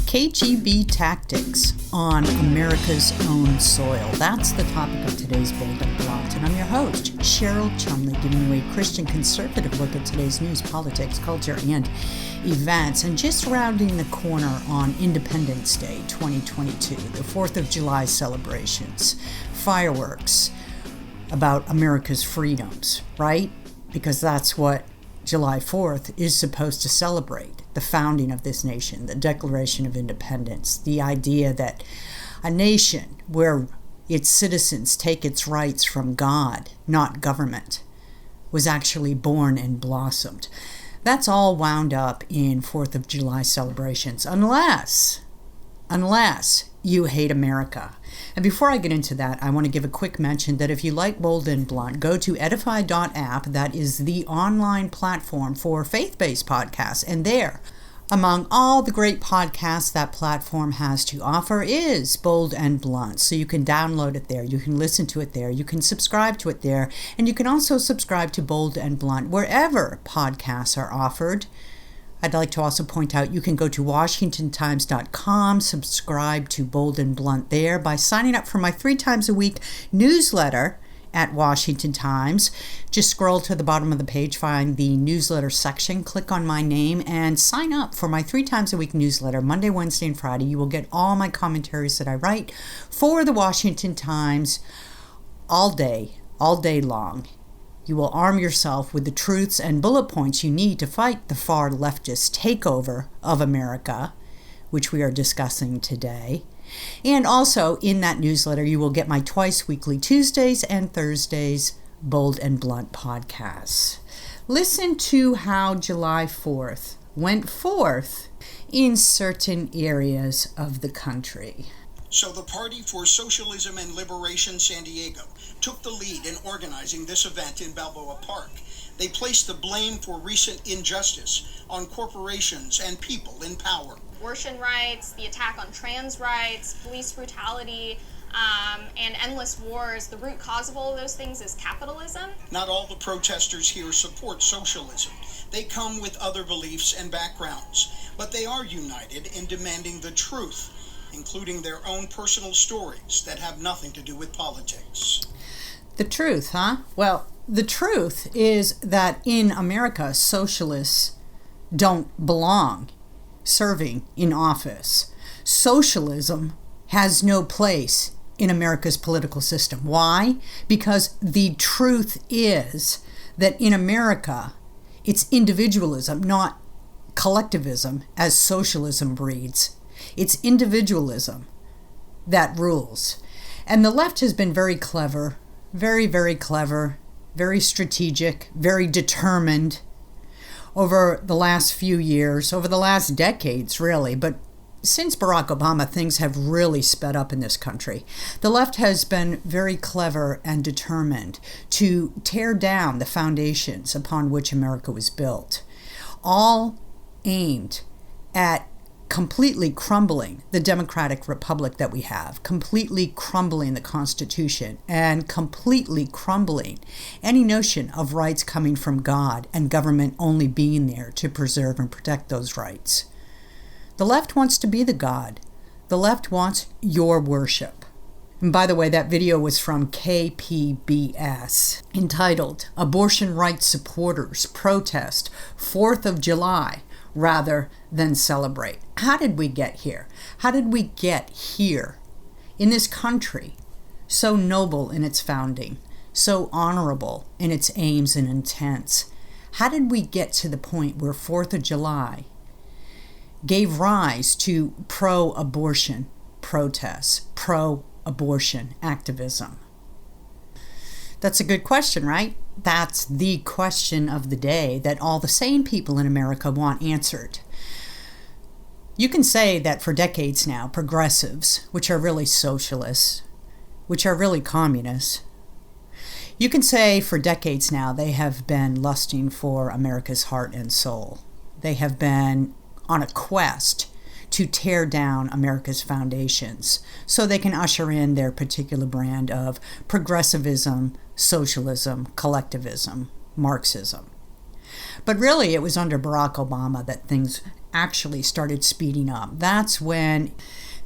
KGB tactics on America's own soil. That's the topic of today's Bold and Blunt. And I'm your host, Cheryl Chumley, giving you a Christian conservative look at today's news, politics, culture, and events. And just rounding the corner on Independence Day 2022, the 4th of July celebrations, fireworks about America's freedoms, right? Because that's what July 4th is supposed to celebrate. The founding of this nation, the Declaration of Independence, the idea that a nation where its citizens take its rights from God, not government, was actually born and blossomed. That's all wound up in 4th of July celebrations, unless you hate America. And before I get into that, I want to give a quick mention that if you like Bold and Blunt, go to edify.app. That is the online platform for faith-based podcasts. And there, among all the great podcasts that platform has to offer, is Bold and Blunt. So you can download it there. You can listen to it there. You can subscribe to it there. And you can also subscribe to Bold and Blunt wherever podcasts are offered. I'd like to also point out you can go to WashingtonTimes.com, subscribe to Bold and Blunt there by signing up for my 3 times a week newsletter at Washington Times. Just scroll to the bottom of the page, find the newsletter section, click on my name, and sign up for my 3 times a week newsletter, Monday, Wednesday, and Friday. You will get all my commentaries that I write for the Washington Times all day long. You will arm yourself with the truths and bullet points you need to fight the far leftist takeover of America, which we are discussing today. And also in that newsletter, you will get my twice weekly Tuesdays and Thursdays Bold and Blunt podcasts. Listen to how July 4th went forth in certain areas of the country. So the Party for Socialism and Liberation San Diego took the lead in organizing this event in Balboa Park. They placed the blame for recent injustice on corporations and people in power. Abortion rights, the attack on trans rights, police brutality, and endless wars. The root cause of all of those things is capitalism. Not all the protesters here support socialism. They come with other beliefs and backgrounds, but they are united in demanding the truth, including their own personal stories that have nothing to do with politics. The truth, huh? Well, the truth is that in America, socialists don't belong serving in office. Socialism has no place in America's political system. Why? Because the truth is that in America, it's individualism, not collectivism, as socialism breeds. It's individualism that rules. And the left has been very clever, very clever, very strategic, very determined over the last few years, over the last decades, really. But since Barack Obama, things have really sped up in this country. The left has been very clever and determined to tear down the foundations upon which America was built, all aimed at completely crumbling the democratic republic that we have, completely crumbling the Constitution, and completely crumbling any notion of rights coming from God and government only being there to preserve and protect those rights. The left wants to be the God. The left wants your worship. And by the way, that video was from KPBS, entitled Abortion Rights Supporters Protest 4th of July rather than celebrate. How did we get here? How did we get here in this country, so noble in its founding, so honorable in its aims and intents? How did we get to the point where 4th of July gave rise to pro-abortion protests, pro-abortion activism? That's a good question, right? That's the question of the day that all the sane people in America want answered. You can say that for decades now, progressives, which are really socialists, which are really communists, you can say for decades now they have been lusting for America's heart and soul. They have been on a quest to tear down America's foundations so they can usher in their particular brand of progressivism, socialism, collectivism, Marxism. But really, it was under Barack Obama that things actually started speeding up. That's when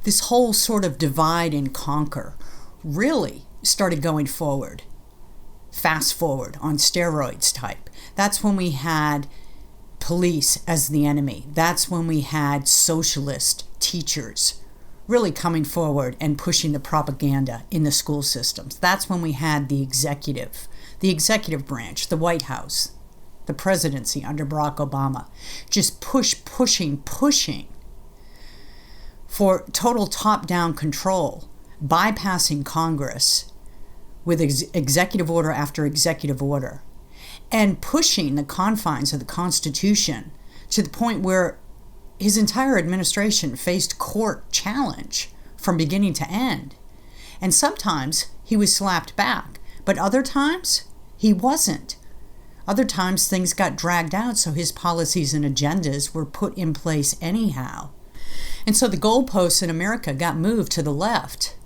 this whole sort of divide and conquer really started going forward. Fast forward on steroids type. That's when we had police as the enemy. That's when we had socialist teachers really coming forward and pushing the propaganda in the school systems. That's when we had the executive branch, the White House, the presidency under Barack Obama, just pushing for total top-down control, bypassing Congress with executive order after executive order, and pushing the confines of the Constitution to the point where his entire administration faced court challenge from beginning to end. And sometimes he was slapped back, but other times he wasn't. Other times things got dragged out, so his policies and agendas were put in place anyhow. And so the goalposts in America got moved to the left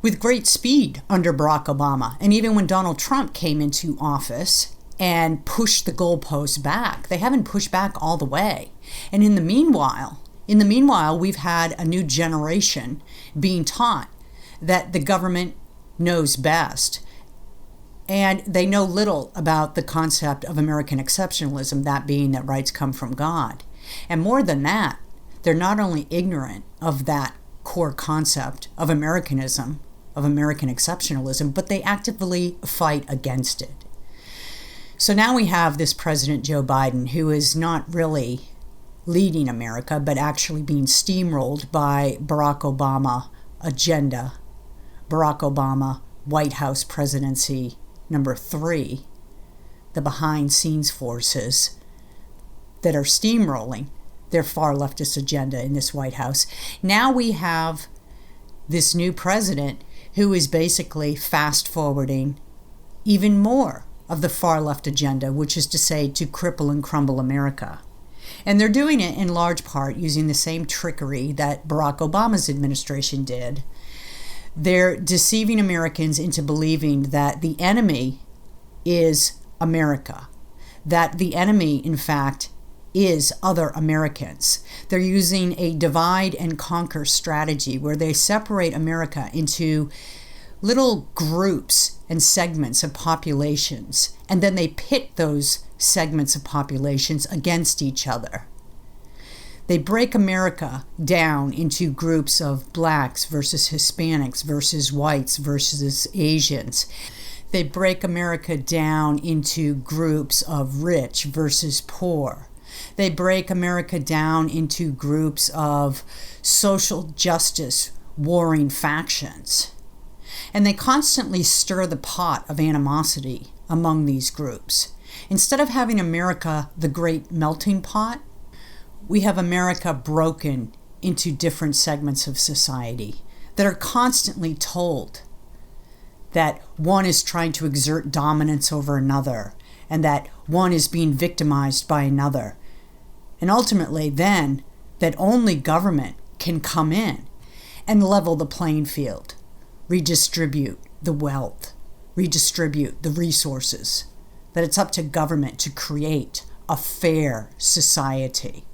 with great speed under Barack Obama. And even when Donald Trump came into office and pushed the goalposts back, they haven't pushed back all the way. And in the meanwhile, we've had a new generation being taught that the government knows best. And they know little about the concept of American exceptionalism, that being that rights come from God. And more than that, they're not only ignorant of that core concept of Americanism, of American exceptionalism, but they actively fight against it. So now we have this President Joe Biden, who is not really leading America, but actually being steamrolled by Barack Obama agenda, Barack Obama White House presidency number 3, the behind-scenes forces that are steamrolling their far leftist agenda in this White House. Now we have this new president who is basically fast-forwarding even more of the far left agenda, which is to say to cripple and crumble America. And they're doing it in large part using the same trickery that Barack Obama's administration did. They're deceiving Americans into believing that the enemy is America, that the enemy, in fact, is other Americans. They're using a divide and conquer strategy where they separate America into little groups and segments of populations, and then they pit those segments of populations against each other. They break America down into groups of blacks versus Hispanics versus whites versus Asians. They break America down into groups of rich versus poor. They break America down into groups of social justice warring factions. And they constantly stir the pot of animosity among these groups. Instead of having America the great melting pot, we have America broken into different segments of society that are constantly told that one is trying to exert dominance over another and that one is being victimized by another. And ultimately then that only government can come in and level the playing field, redistribute the wealth, redistribute the resources, that it's up to government to create a fair society,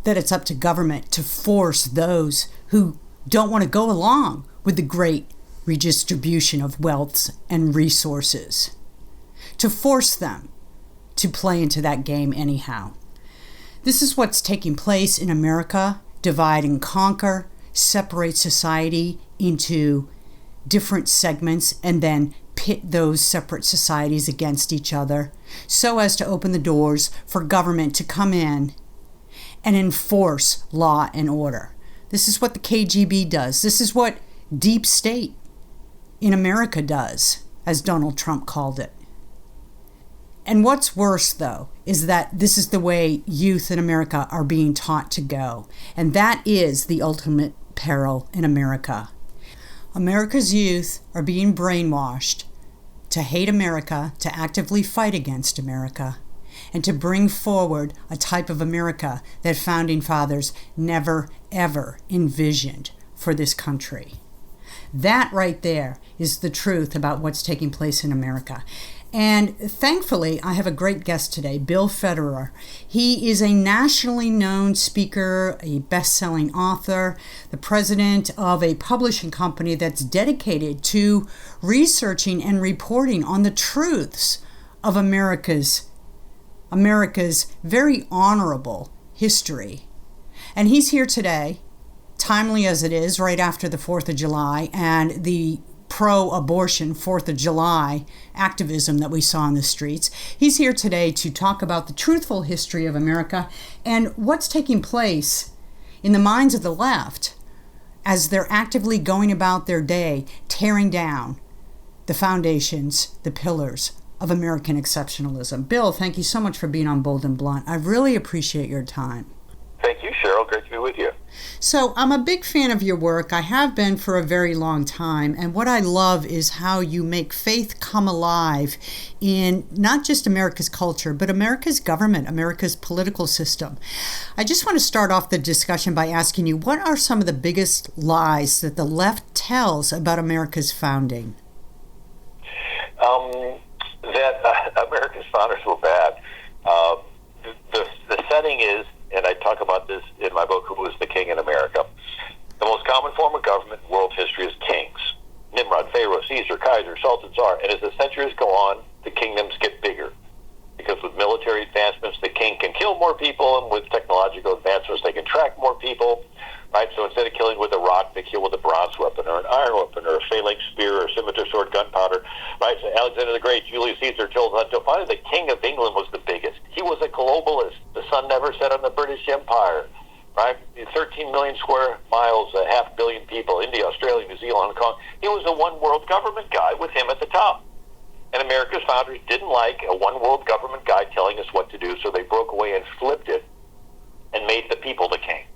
that it's up to government to force those who don't want to go along with the great redistribution of wealth and resources, to force them to play into that game anyhow. This is what's taking place in America: divide and conquer, separate society into different segments, and then pit those separate societies against each other so as to open the doors for government to come in and enforce law and order. This is what the KGB does. This is what deep state in America does, as Donald Trump called it. And what's worse, though, is that this is the way youth in America are being taught to go. And that is the ultimate peril in America. America's youth are being brainwashed to hate America, to actively fight against America, and to bring forward a type of America that founding fathers never, ever envisioned for this country. That right there is the truth about what's taking place in America. And thankfully, I have a great guest today, Bill Federer. He is a nationally known speaker, a best-selling author, the president of a publishing company that's dedicated to researching and reporting on the truths of America's very honorable history. And he's here today, timely as it is, right after the 4th of July and the pro-abortion 4th of July activism that we saw in the streets. He's here today to talk about the truthful history of America and what's taking place in the minds of the left as they're actively going about their day, tearing down the foundations, the pillars of American exceptionalism. Bill, thank you so much for being on Bold and Blunt. I really appreciate your time. Thank you, Cheryl. Great to be with you. So I'm a big fan of your work. I have been for a very long time. And what I love is how you make faith come alive in not just America's culture, but America's government, America's political system. I just want to start off the discussion by asking you, what are some of the biggest lies that the left tells about America's founding? That America's founders were bad. The setting is, and I talk about this in my book, Who Was the King in America? The most common form of government in world history is kings. Nimrod, Pharaoh, Caesar, Kaiser, Sultan, Tsar. And as the centuries go on, the kingdoms get bigger. Because with military advancements, the king can kill more people, and with technological advancements, they can track more people. Right? So instead of killing with a rock, they kill with a bronze weapon or an iron weapon or a phalanx spear or a scimitar sword, gunpowder. Right? So Alexander the Great, Julius Caesar, finally the King of England was the biggest. He was a globalist. The sun never set on the British Empire. Right? 13 million square miles, 500 million people, India, Australia, New Zealand, Hong Kong. He was a one world government guy with him at the top. And America's founders didn't like a one world government guy telling us what to do, so they broke away and flipped it and made the people the king.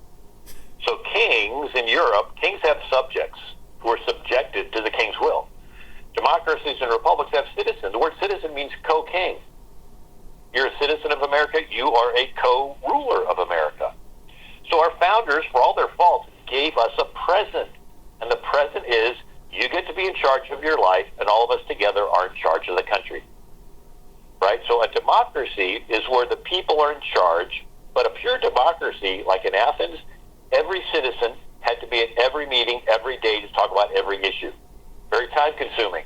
So kings in Europe, kings have subjects who are subjected to the king's will. Democracies and republics have citizens. The word citizen means co-king. You're a citizen of America, you are a co-ruler of America. So our founders, for all their faults, gave us a present. And the present is, you get to be in charge of your life, and all of us together are in charge of the country. Right? So a democracy is where the people are in charge, but a pure democracy, like in Athens, every citizen had to be at every meeting every day to talk about every issue. Very time-consuming.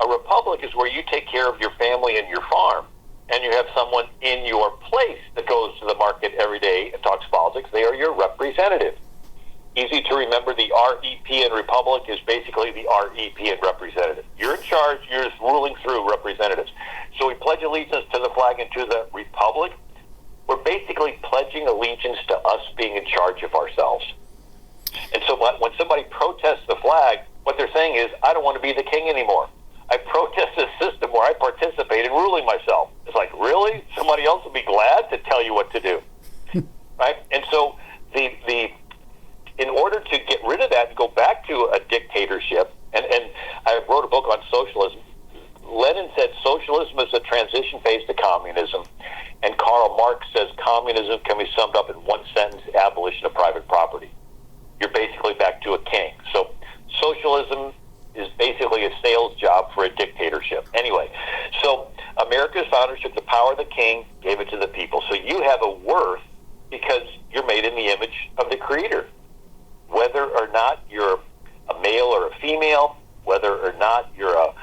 A republic is where you take care of your family and your farm, and you have someone in your place that goes to the market every day and talks politics. They are your representative. Easy to remember, the REP in republic is basically the REP in representative. You're in charge, you're just ruling through representatives. So we pledge allegiance to the flag and to the republic. We're basically pledging allegiance to us being in charge of ourselves. And so when somebody protests the flag, what they're saying is, I don't want to be the king anymore. I protest this system where I participate in ruling myself. It's like, really? Somebody else will be glad to tell you what to do. Right? And so in order to get rid of that and go back to a dictatorship, and I wrote a book on socialism, Lenin said socialism is a transition phase to communism, and Karl Marx says communism can be summed up in one sentence: abolition of private property. You're basically back to a king. So socialism is basically a sales job for a dictatorship. Anyway, so America's founders took the power of the king, gave it to the people. So you have a worth because you're made in the image of the Creator. Whether or not you're a male or a female, whether or not you're a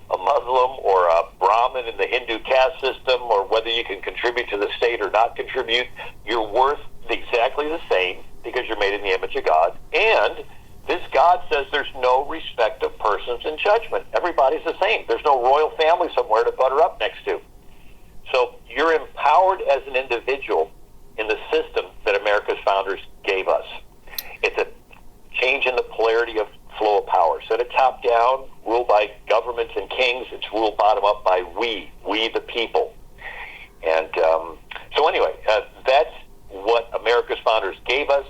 Muslim or a Brahmin in the Hindu caste system, or whether you can contribute to the state or not contribute, you're worth exactly the same because you're made in the image of God. And this God says there's no respect of persons in judgment. Everybody's the same. There's no royal family somewhere to butter up next to. So you're empowered as an individual in the system that America's founders gave us. It's a change in the polarity of flow of power. So the top down, ruled by governments and kings, it's ruled bottom up by we the people. And so anyway, that's what America's founders gave us.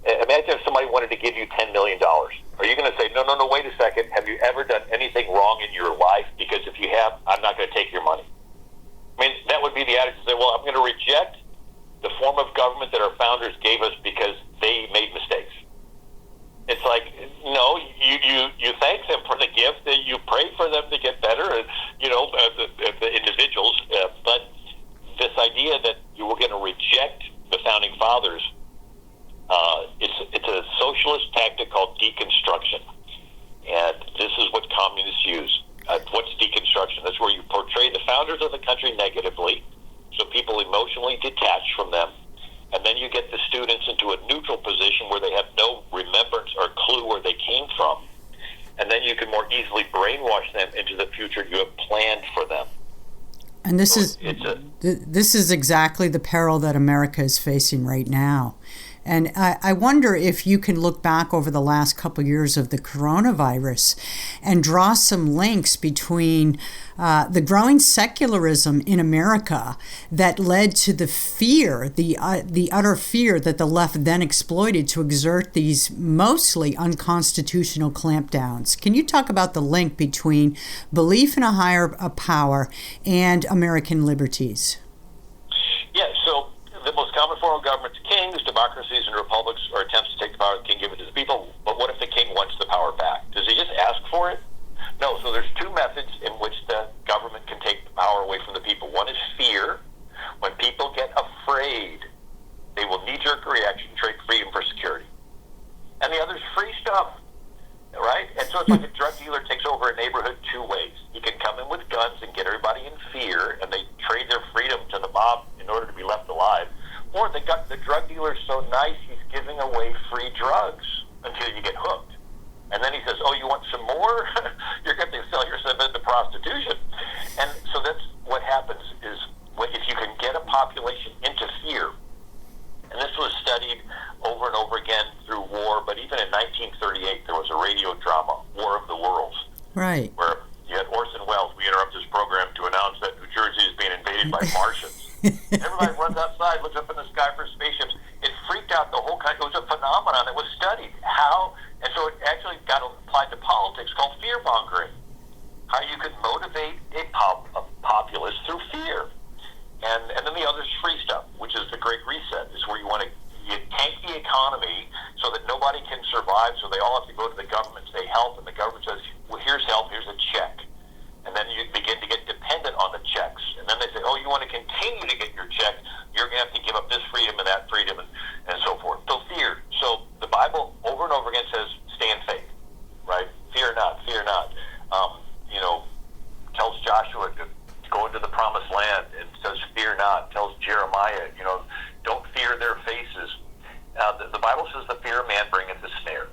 Imagine if somebody wanted to give you $10 million. Are you going to say, no, wait a second, have you ever done anything wrong in your life? Because if you have, I'm not going to take your money. I mean, that would be the attitude to say, well, I'm going to reject the form of government that our founders gave us because they made mistakes. It's like, no, you thank them for the gift, and you pray for them to get better, and socialist tactic called deconstruction. And this is what communists use. What's deconstruction? That's where you portray the founders of the country negatively, so people emotionally detach from them. And then you get the students into a neutral position where they have no remembrance or clue where they came from. And then you can more easily brainwash them into the future you have planned for them. And this is exactly the peril that America is facing right now. And I wonder if you can look back over the last couple of years of the coronavirus and draw some links between the growing secularism in America that led to the fear, the utter fear that the left then exploited to exert these mostly unconstitutional clampdowns. Can you talk about the link between belief in a higher power and American liberties? Yeah, so the most common form of government is kings, democracies, and republics, or attempts to take the power. The king give it to the people. But what if the king wants the power back? Does he just ask for it? No. So there's two methods in which the government can take the power away from the people. One is fear. When people get afraid, they will knee-jerk reaction, trade freedom for security. And the other is free stuff, right? And so it's like a drug dealer takes over a neighborhood two ways. He can come in with guns and get everybody in fear, and they trade their freedom to the mob in order to be left alive. Or the drug dealer is so nice, he's giving away free drugs until you get hooked. And then he says, oh, you want some more? You're going to sell yourself into prostitution. And so that's what happens is if you can get a population into fear, and this was studied over and over again through war, but even in 1938, there was a radio drama, War of the Worlds. Right. Where you had Orson Welles. We interrupt this program to announce that New Jersey is being invaded by Martians. Everybody runs outside, looks up in the sky for spaceships. It freaked out the whole country. It was a phenomenon that was studied. How? And so it actually got applied to politics called fear-mongering. How you could motivate a populace through fear. And then the other is free stuff, which is the Great Reset. Is where you tank the economy so that nobody can survive, so they all have to go to the government, say help, and the government says, well, here's help, here's a check. And then you begin to get dependent on the checks. And then they say, oh, you want to continue to get your check, you're going to have to give up this freedom and that freedom and so forth. So fear. So the Bible over and over again says, stay in faith, right? Fear not, fear not. Tells Joshua to go into the promised land and says, fear not. Tells Jeremiah, don't fear their faces. The Bible says the fear of man bringeth a snare.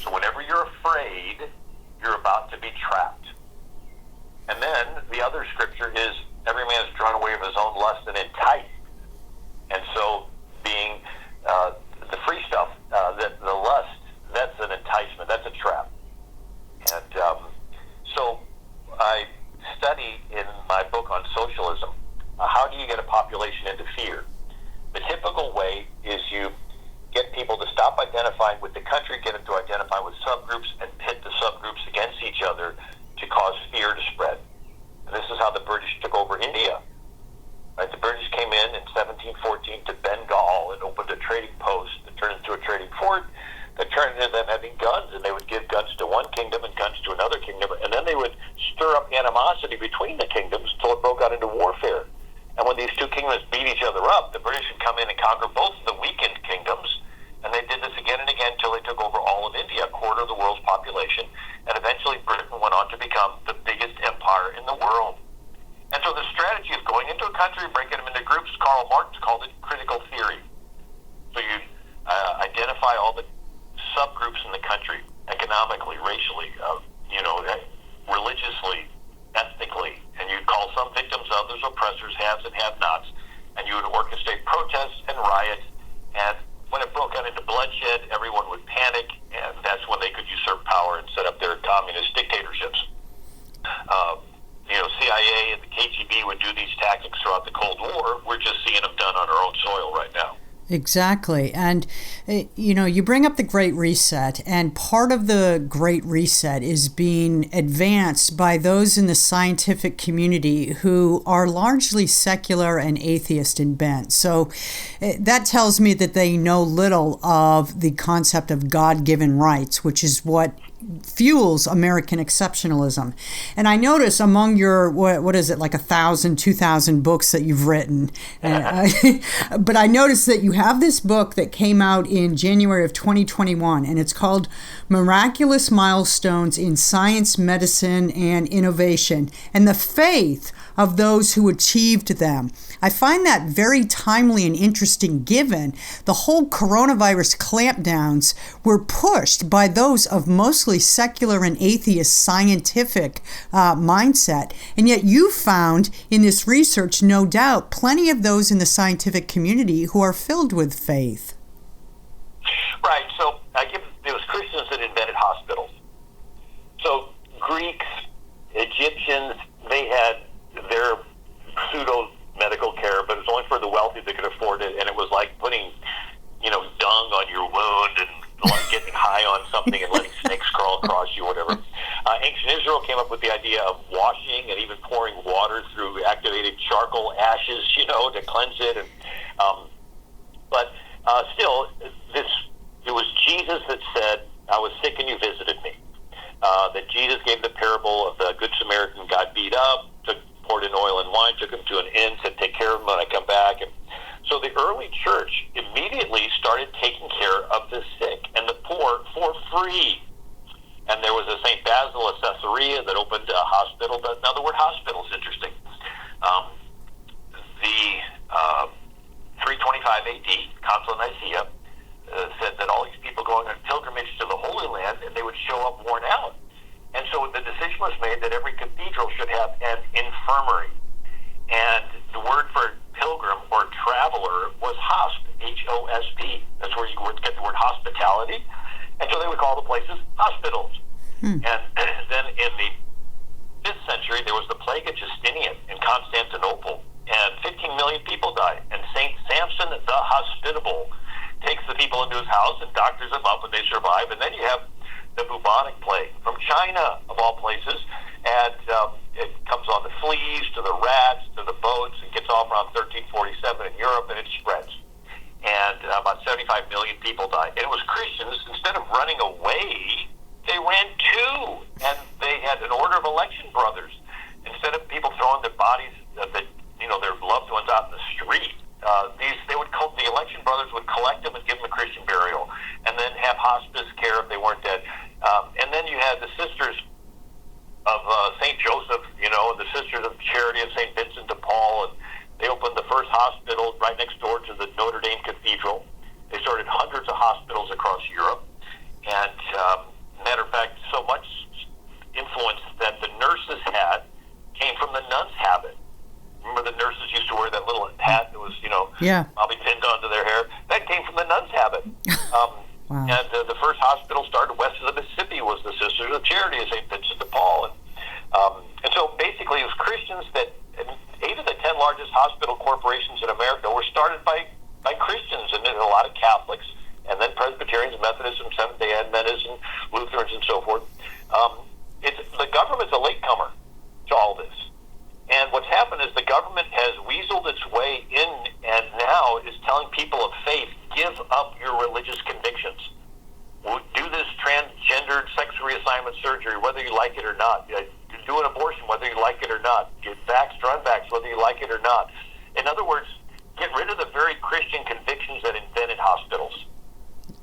So whenever you're afraid, you're about to be trapped. And then the other scripture is every man is drawn away of his own lust and enticed. And so being the free stuff, the lust, that's an enticement, that's a trap. And so I study in my book on socialism, how do you get a population into fear? The typical way is you get people to stop identifying with the country, get them to identify with subgroups, and pit the subgroups against each other to cause fear to spread. And this is how the British took over India. Right? The British came in 1714 to Bengal and opened a trading post that turned into a trading fort that turned into them having guns, and they would give guns to one kingdom and guns to another kingdom, and then they would stir up animosity between the kingdoms until it broke out into warfare. And when these two kingdoms beat each other up, the British would come in and conquer both of the weakened kingdoms, and they did this again and again until they took over all of India, a quarter of the world's population, and eventually Britain went on to become the biggest empire in the world. And so the strategy of going into a country and breaking them into groups, Karl Marx called it critical theory. So you identify all the subgroups in the country, economically, racially, religiously, ethnically, and you'd call some victims, others oppressors, haves and have-nots, and you would orchestrate protests and riots, and when it broke out into bloodshed, everyone would panic, and that's when they could usurp power and set up their communist dictatorships. CIA and the KGB would do these tactics throughout the Cold War. We're just seeing them done on our own soil right now. Exactly. And, you bring up the Great Reset, and part of the Great Reset is being advanced by those in the scientific community who are largely secular and atheist in bent. So that tells me that they know little of the concept of God-given rights, which is what fuels American exceptionalism. And I notice among your, what is it, like 1,000, 2,000 books that you've written, but I noticed that you have this book that came out in January of 2021, and it's called Miraculous Milestones in Science, Medicine, and Innovation, and the Faith of Those Who Achieved Them. I find that very timely and interesting given the whole coronavirus clampdowns were pushed by those of mostly secular and atheist scientific mindset. And yet you found in this research, no doubt, plenty of those in the scientific community who are filled with faith. Right. So it was Christians that invented hospitals. So Greeks, Egyptians, they had their pseudo medical care, but it was only for the wealthy that could afford it, and it was like putting, dung on your wound and like getting high on something and letting snakes crawl across you, whatever. Ancient Israel came up with the idea of washing and even pouring water through activated charcoal ashes, to cleanse it. And but still, it was Jesus that said, "I was sick and you visited me." That Jesus gave the parable of the Good Samaritan got beat up, poured in oil and wine, took him to an inn, said, "Take care of him when I come back." And so the early church immediately started taking care of the sick and the poor for free. And there was a St. Basil of Caesarea that opened a hospital. Now the word hospital is interesting. The 325 AD, Council of Nicaea, said that all these people going on pilgrimage to the Holy Land, and they would show up worn out. And so the decision was made that every cathedral should have an infirmary. And the word for pilgrim or traveler was hosp, H-O-S-P. That's where you would get the word hospitality. And so they would call the places hospitals. And then in the 5th century, there was the plague of Justinian in Constantinople. And 15 million people died. And St. Samson the Hospitable takes the people into his house and doctors them up, and they survive. And then you have the bubonic plague from China, of all places, and it comes on the fleas, to the rats, to the boats, and gets off around 1347 in Europe, and it spreads. And about 75 million people died. And it was Christians, instead of running away, they ran to, and they had an order of election brothers. Instead of people throwing their bodies, their loved ones out in the street, the election brothers would collect them and give them a Christian burial, and then have hospice care if they weren't dead. And then you had the Sisters of St. Joseph, and the Sisters of Charity of St. Vincent de Paul, and they opened the first hospital right next door to the Notre Dame Cathedral. They started hundreds of hospitals across Europe, and matter of fact, so much influence that the nurses had came from the nuns' habit. Remember the nurses used to wear that little hat that was, probably pinned onto their hair? That came from the nuns' habit. Wow. And the first hospital started west of the Mississippi was the Sisters of Charity of St. Vincent de Paul. And so basically it was Christians that 8 of the 10 largest hospital corporations in America were started by Christians, and then a lot of Catholics, and then Presbyterians, Methodists, and Seventh-day Adventists, and Lutherans, and so forth. The government's a latecomer to all this. And what's happened is the government has weaseled its way in, and now is telling people of faith, give up your religious convictions. Do this transgendered sex reassignment surgery, whether you like it or not. Do an abortion, whether you like it or not. Get vaxxed or unvaxxed, whether you like it or not. In other words, get rid of the very Christian convictions that invented hospitals.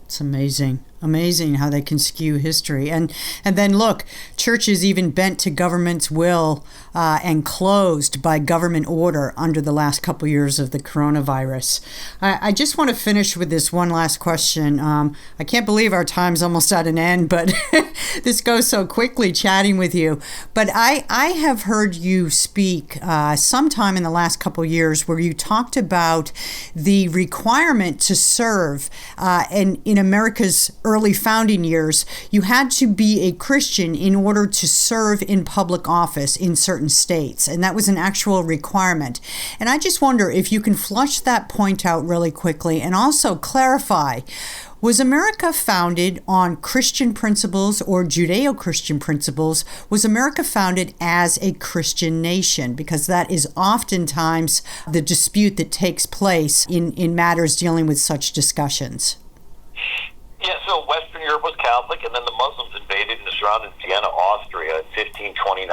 It's amazing how they can skew history. And then look, churches even bent to government's will and closed by government order under the last couple years of the coronavirus. I just want to finish with this one last question. I can't believe our time's almost at an end, but this goes so quickly chatting with you. But I have heard you speak sometime in the last couple years where you talked about the requirement to serve in America's early founding years. You had to be a Christian in order to serve in public office in certain states, and that was an actual requirement. And I just wonder if you can flush that point out really quickly and also clarify, was America founded on Christian principles or Judeo-Christian principles? Was America founded as a Christian nation? Because that is oftentimes the dispute that takes place in matters dealing with such discussions. Yeah, so Western Europe was Catholic. Catholic, and then the Muslims invaded and surrounded Vienna, Austria in 1529,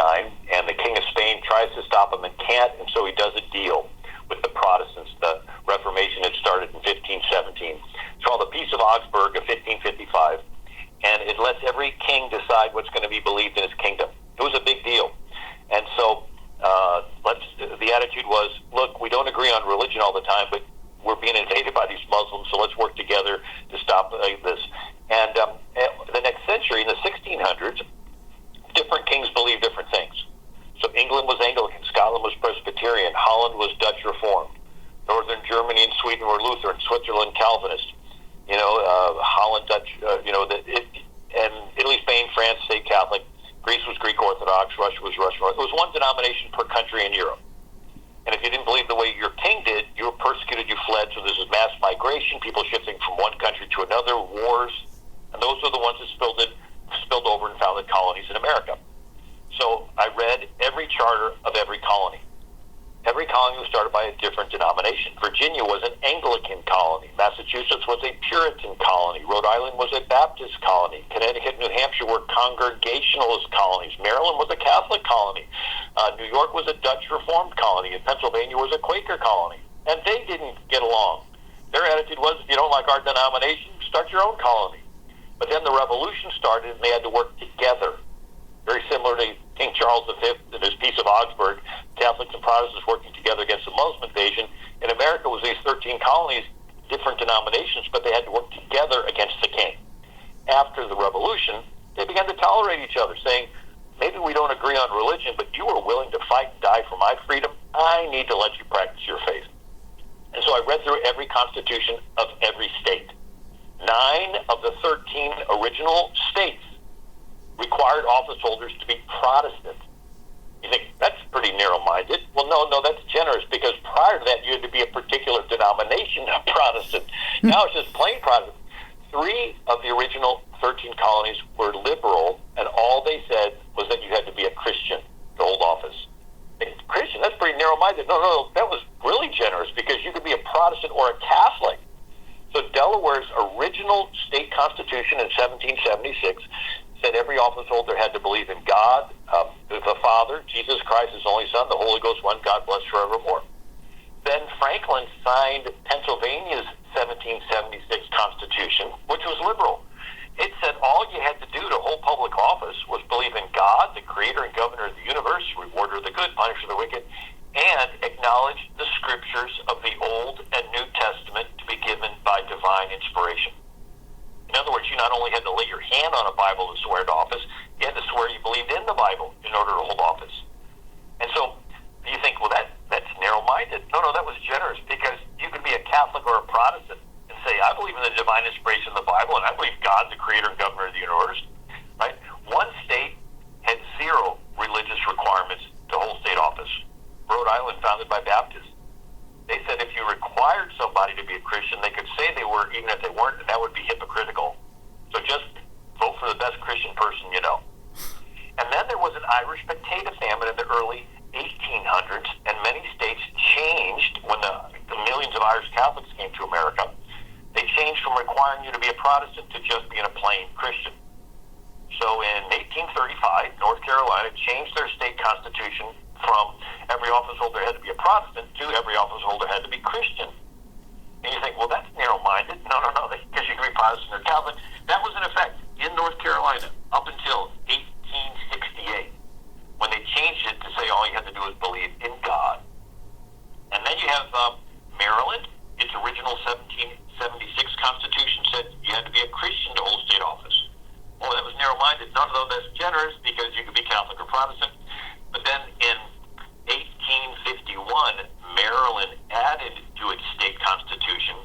and the King of Spain tries to stop him and can't, and so he does a deal with the Protestants. The Reformation had started in 1517. It's called the Peace of Augsburg of 1555, and it lets every king decide what's going to be believed in his kingdom. It was a big deal. And so the attitude was, look, we don't agree on religion all the time, but we're being invaded by these Muslims, so let's work together to stop this. And the next century, in the 1600s, different kings believed different things. So England was Anglican, Scotland was Presbyterian, Holland was Dutch Reformed, Northern Germany and Sweden were Lutheran, Switzerland Calvinist, Holland Dutch, and Italy, Spain, France, state Catholic, Greece was Greek Orthodox, Russia was Russian Orthodox. It was one denomination per country in Europe. And if you didn't believe the way your king did, you were persecuted, you fled. So this is mass migration, people shifting from one country to another, wars. And those are the ones that spilled over and founded colonies in America. So I read every charter of every colony. Every colony was started by a different denomination. Virginia was an Anglican colony. Massachusetts was a Puritan colony. Rhode Island was a Baptist colony. Connecticut and New Hampshire were Congregationalist colonies. Maryland was a Catholic colony. New York was a Dutch Reformed colony. And Pennsylvania was a Quaker colony. And they didn't get along. Their attitude was, if you don't like our denomination, start your own colony. But then the revolution started and they had to work together. Very similar to King Charles V and his Peace of Augsburg, Catholics and Protestants working together against the Muslim invasion. In America was these 13 colonies, different denominations, but they had to work together against the king. After the revolution, they began to tolerate each other, saying, maybe we don't agree on religion, but you are willing to fight and die for my freedom. I need to let you practice your faith. And so I read through every constitution of every state. 9 of the 13 original states required office holders to be Protestant. You think, that's pretty narrow-minded. Well, no, that's generous, because prior to that, you had to be a particular denomination of Protestant. Now it's just plain Protestant. 3 of the original 13 colonies were liberal, and all they said was that you had to be a Christian to hold office. Christian, that's pretty narrow-minded. No, that was really generous, because you could be a Protestant or a Catholic. So Delaware's original state constitution in 1776 said every office holder had to believe in God, the Father, Jesus Christ, his only Son, the Holy Ghost, one God, blessed forevermore. Then Franklin signed Pennsylvania's 1776 Constitution, which was liberal. It said all you had to do to hold public office was believe in God, the creator and governor of the universe, rewarder of the good, punisher of the wicked, and acknowledge the scriptures of the Old and New Testament to be given by divine inspiration. In other words, you not only had to lay your hand on a Bible to swear to office, you had to swear you believed in the Bible in order to hold office. And so you think, well, that's narrow-minded. No, that was generous, because you could be a Catholic or a Protestant and say, I believe in the divine inspiration of the Bible, and I believe God, the creator and governor of the universe. Right? One state had 0 religious requirements to hold state office. Rhode Island, founded by Baptists. They said if you required somebody to be a Christian, they could say they were, even if they weren't, and that would be hypocritical. So just vote for the best Christian person you know. And then there was an Irish potato famine in the early 1800s, and many states changed when the millions of Irish Catholics came to America. They changed from requiring you to be a Protestant to just being a plain Christian. So in 1835, North Carolina changed their state constitution from every office holder had to be a Protestant to every office holder had to be Christian. And you think, well, that's narrow-minded. No, because you can be Protestant or Catholic. That was in effect in North Carolina up until 1868, when they changed it to say all you had to do is believe in God. And then you have Maryland. Its original 1776 Constitution said you had to be a Christian to hold state office. Well, that was narrow-minded. None of that's generous, because you could be Catholic or Protestant. But then in 1851, Maryland added to its state constitution,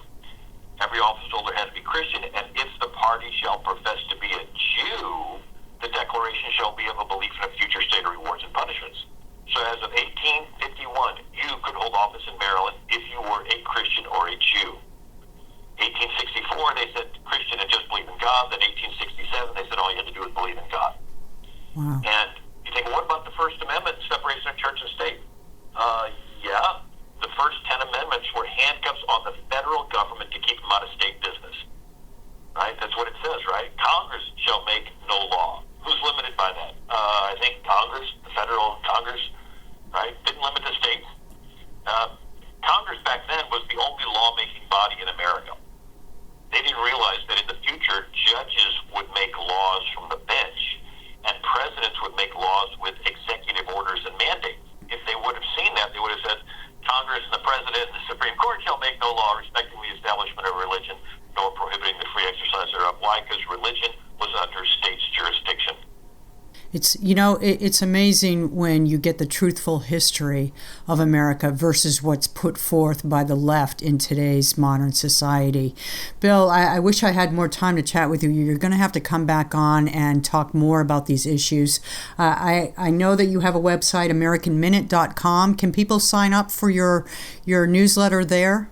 every office holder had to be Christian, and if the party shall profess to be a Jew, the declaration shall be of a belief in a future state of rewards and punishments. So as of 1851, you could hold office in Maryland if you were a Christian or a Jew. 1864, they said Christian and just believe in God. Then 1867, they said all you had to do was believe in God. Wow. And you think, well, what about the First Amendment, separation of church and state? Yeah, the first 10 amendments were handcuffs on the federal government to keep them out of state business. Right? That's what it says, right? Congress shall shall make no law. Who's limited by that? I think Congress, the federal Congress, right, didn't limit the states. Congress back then was the only lawmaking body in America. They didn't realize that in the future, judges would make laws from the bench, and presidents would make laws with executive orders and mandates. If they would have seen that, they would have said, Congress and the President and the Supreme Court shall make no law respecting the establishment of religion, nor prohibiting the free exercise thereof. Why? Because religion was under state's jurisdiction. It's amazing when you get the truthful history of America versus what's put forth by the left in today's modern society. Bill, I wish I had more time to chat with you. You're going to have to come back on and talk more about these issues. I know that you have a website, AmericanMinute.com. Can people sign up for your newsletter there?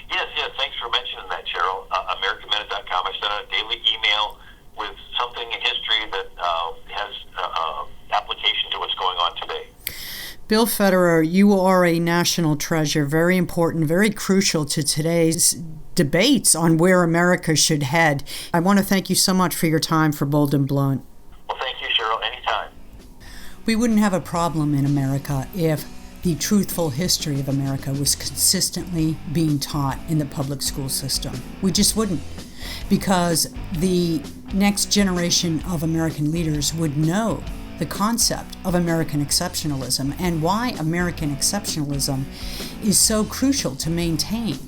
Yes. Thanks for mentioning that, Cheryl. AmericanMinute.com. I send out a daily email with something in history that has application to what's going on today. Bill Federer, you are a national treasure, very important, very crucial to today's debates on where America should head. I want to thank you so much for your time for Bold and Blunt. Well, thank you, Cheryl. Anytime. We wouldn't have a problem in America if the truthful history of America was consistently being taught in the public school system. We just wouldn't, because the next generation of American leaders would know the concept of American exceptionalism and why American exceptionalism is so crucial to maintain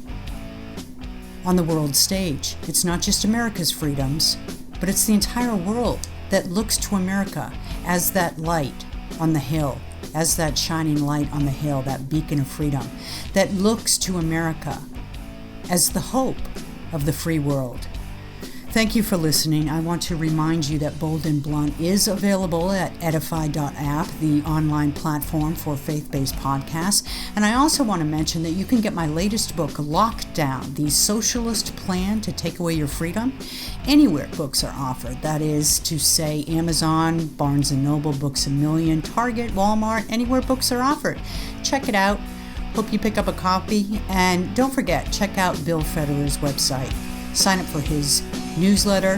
on the world stage. It's not just America's freedoms, but it's the entire world that looks to America as that light on the hill, as that shining light on the hill, that beacon of freedom, that looks to America as the hope of the free world. Thank you for listening. I want to remind you that Bold and Blunt is available at edify.app, the online platform for faith-based podcasts. And I also want to mention that you can get my latest book, Lockdown, the Socialist Plan to Take Away Your Freedom, anywhere books are offered. That is to say Amazon, Barnes & Noble, Books A Million, Target, Walmart, anywhere books are offered. Check it out. Hope you pick up a copy. And don't forget, check out Bill Federer's website. Sign up for his newsletter.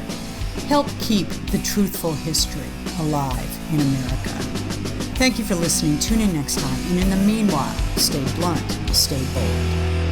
Help keep the truthful history alive in America. Thank you for listening. Tune in next time. And in the meanwhile, stay blunt, stay bold.